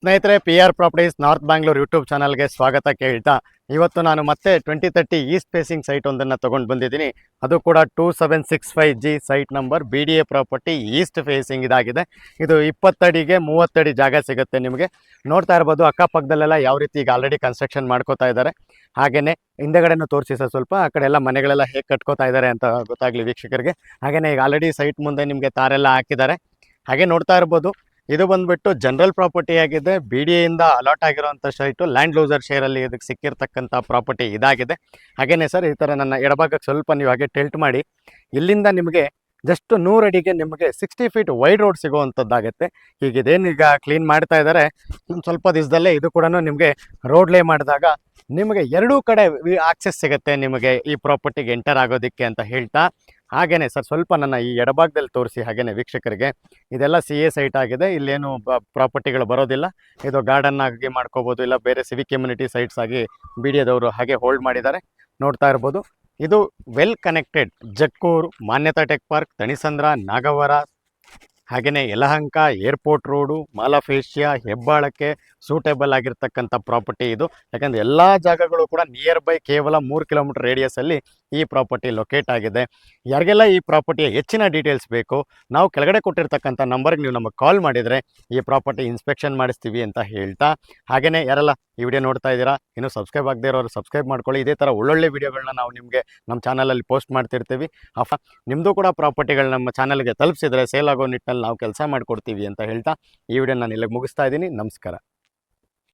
ಸ್ನೇಹಿತರೆ, P R properties north Bangalore YouTube ಚಾನಲ್ಗೆ ಸ್ವಾಗತ ಕೇಳ್ತಾ ಇವತ್ತು ನಾನು ಮತ್ತೆ 2030 ಈಸ್ಟ್ ಫೇಸಿಂಗ್ ಸೈಟ್ ಒಂದನ್ನು ತೊಗೊಂಡು ಬಂದಿದ್ದೀನಿ. ಅದು ಕೂಡ 2765G site number, B D A property, East facing ಇದಾಗಿದೆ. ಇದು 20 ಅಡಿಗೆ 30 ಅಡಿ ಜಾಗ ಸಿಗುತ್ತೆ ನಿಮಗೆ. ನೋಡ್ತಾ ಇರ್ಬೋದು ಅಕ್ಕಪಕ್ಕದಲ್ಲೆಲ್ಲ ಯಾವ ರೀತಿ ಈಗ ಆಲ್ರೆಡಿ ಕನ್ಸ್ಟ್ರಕ್ಷನ್ ಮಾಡ್ಕೋತಾ ಇದ್ದಾರೆ. ಹಾಗೆಯೇ ಹಿಂದೆಗಡೆನೂ ತೋರಿಸಿ ಸರ್ ಸ್ವಲ್ಪ, ಆ ಕಡೆ ಎಲ್ಲ ಮನೆಗಳೆಲ್ಲ ಹೇಗೆ ಕಟ್ಕೋತಾ ಇದ್ದಾರೆ ಅಂತ ಗೊತ್ತಾಗಲಿ ವೀಕ್ಷಕರಿಗೆ. ಹಾಗೆಯೇ ಈಗ ಆಲ್ರೆಡಿ ಸೈಟ್ ಮುಂದೆ ನಿಮಗೆ ತಾರೆಲ್ಲ ಹಾಕಿದ್ದಾರೆ. ಹಾಗೆ ನೋಡ್ತಾ ಇರ್ಬೋದು, ಇದು ಬಂದ್ಬಿಟ್ಟು ಜನರಲ್ ಪ್ರಾಪರ್ಟಿ ಆಗಿದೆ. ಬಿ ಡಿ ಎಯಿಂದ ಅಲಾಟ್ ಆಗಿರುವಂಥ ಸೈಟು, ಲ್ಯಾಂಡ್ ಲೂಸರ್ ಶೇರಲ್ಲಿ ಇದಕ್ಕೆ ಸಿಕ್ಕಿರ್ತಕ್ಕಂಥ ಪ್ರಾಪರ್ಟಿ ಇದಾಗಿದೆ. ಹಾಗೆಯೇ ಸರ್, ಈ ಥರ ನನ್ನ ಎಡಭಾಗಕ್ಕೆ ಸ್ವಲ್ಪ ನೀವು ಹಾಗೆ ಟಿಲ್ಟ್ ಮಾಡಿ, ಇಲ್ಲಿಂದ ನಿಮಗೆ ಜಸ್ಟ್ 100 ಅಡಿಗೆ ನಿಮಗೆ 60 ಫೀಟ್ ವೈಡ್ ರೋಡ್ ಸಿಗುವಂಥದ್ದಾಗುತ್ತೆ. ಹೀಗಿದೇನೀಗ ಕ್ಲೀನ್ ಮಾಡ್ತಾ ಇದ್ದಾರೆ, ಸ್ವಲ್ಪ ದಿವಸದಲ್ಲೇ ಇದು ಕೂಡ ನಿಮಗೆ ರೋಡ್ ಲೇ ಮಾಡಿದಾಗ ನಿಮಗೆ ಎರಡೂ ಕಡೆ ಆಕ್ಸೆಸ್ ಸಿಗುತ್ತೆ ನಿಮಗೆ ಈ ಪ್ರಾಪರ್ಟಿಗೆ ಎಂಟರ್ ಆಗೋದಕ್ಕೆ ಅಂತ ಹೇಳ್ತಾ. ಹಾಗೆಯೇ ಸರ್ ಸ್ವಲ್ಪ ನನ್ನ ಈ ಎಡಭಾಗದಲ್ಲಿ ತೋರಿಸಿ ಹಾಗೆಯೇ ವೀಕ್ಷಕರಿಗೆ. ಇದೆಲ್ಲ ಸಿ ಎ ಸೈಟ್ ಆಗಿದೆ, ಇಲ್ಲೇನು ಪ್ರಾಪರ್ಟಿಗಳು ಬರೋದಿಲ್ಲ. ಇದು ಗಾರ್ಡನ್ ಆಗಿ ಮಾಡ್ಕೋಬೋದು, ಇಲ್ಲ ಬೇರೆ ಸಿವಿಕ್ ಕಮ್ಯುನಿಟಿ ಸೈಟ್ಸ್ ಆಗಿ ಬಿ ಡಿ ಎದವರು ಹಾಗೆ ಹೋಲ್ಡ್ ಮಾಡಿದ್ದಾರೆ. ನೋಡ್ತಾ ಇರ್ಬೋದು, ಇದು well connected Jakkur, Manyata tech park, Thanisandra, Nagavara, ಹಾಗೆಯೇ Yelahanka, airport road, mall of Asia, ಹೆಬ್ಬಾಳಕ್ಕೆ ಸೂಟೇಬಲ್ ಆಗಿರ್ತಕ್ಕಂಥ ಪ್ರಾಪರ್ಟಿ ಇದು. ಯಾಕಂದರೆ ಎಲ್ಲ ಜಾಗಗಳು ಕೂಡ ನಿಯರ್ ಬೈ, ಕೇವಲ 3 ಕಿಲೋಮೀಟರ್ ರೇಡಿಯಸಲ್ಲಿ ಈ ಪ್ರಾಪರ್ಟಿ ಲೊಕೇಟ್ ಆಗಿದೆ. ಯಾರಿಗೆಲ್ಲ ಈ ಪ್ರಾಪರ್ಟಿಯ ಹೆಚ್ಚಿನ ಡೀಟೇಲ್ಸ್ ಬೇಕು, ನಾವು ಕೆಳಗಡೆ ಕೊಟ್ಟಿರ್ತಕ್ಕಂಥ ನಂಬರ್ಗೆ ನೀವು ನಮಗೆ ಕಾಲ್ ಮಾಡಿದರೆ ಈ ಪ್ರಾಪರ್ಟಿ ಇನ್ಸ್ಪೆಕ್ಷನ್ ಮಾಡಿಸ್ತೀವಿ ಅಂತ ಹೇಳ್ತಾ. ಹಾಗೆಯೇ ಯಾರೆಲ್ಲ ಈ ವಿಡಿಯೋ ನೋಡ್ತಾ ಇದ್ದೀರಾ, ಇನ್ನೂ ಸಬ್ಸ್ಕ್ರೈಬ್ ಆಗದೇ ಇರೋರು ಸಬ್ಸ್ಕ್ರೈಬ್ ಮಾಡ್ಕೊಳ್ಳಿ. ಇದೇ ಥರ ಒಳ್ಳೊಳ್ಳೆ ವಿಡಿಯೋಗಳನ್ನ ನಾವು ನಿಮಗೆ ನಮ್ಮ ಚಾನಲಲ್ಲಿ ಪೋಸ್ಟ್ ಮಾಡ್ತಿರ್ತೀವಿ. ನಿಮ್ಮದು ಕೂಡ ಪ್ರಾಪರ್ಟಿಗಳು ನಮ್ಮ ಚಾನಲ್ಗೆ ತಲುಪಿಸಿದರೆ ಸೇಲ್ ಆಗೋ ನಿಟ್ಟಿನಲ್ಲಿ ನಾವು ಕೆಲಸ ಮಾಡಿಕೊಡ್ತೀವಿ ಅಂತ ಹೇಳ್ತಾ ಈ ವಿಡಿಯೋ ನಾನು ಇಲ್ಲಿಗೆ ಮುಗಿಸ್ತಾ ಇದ್ದೀನಿ. ನಮಸ್ಕಾರ.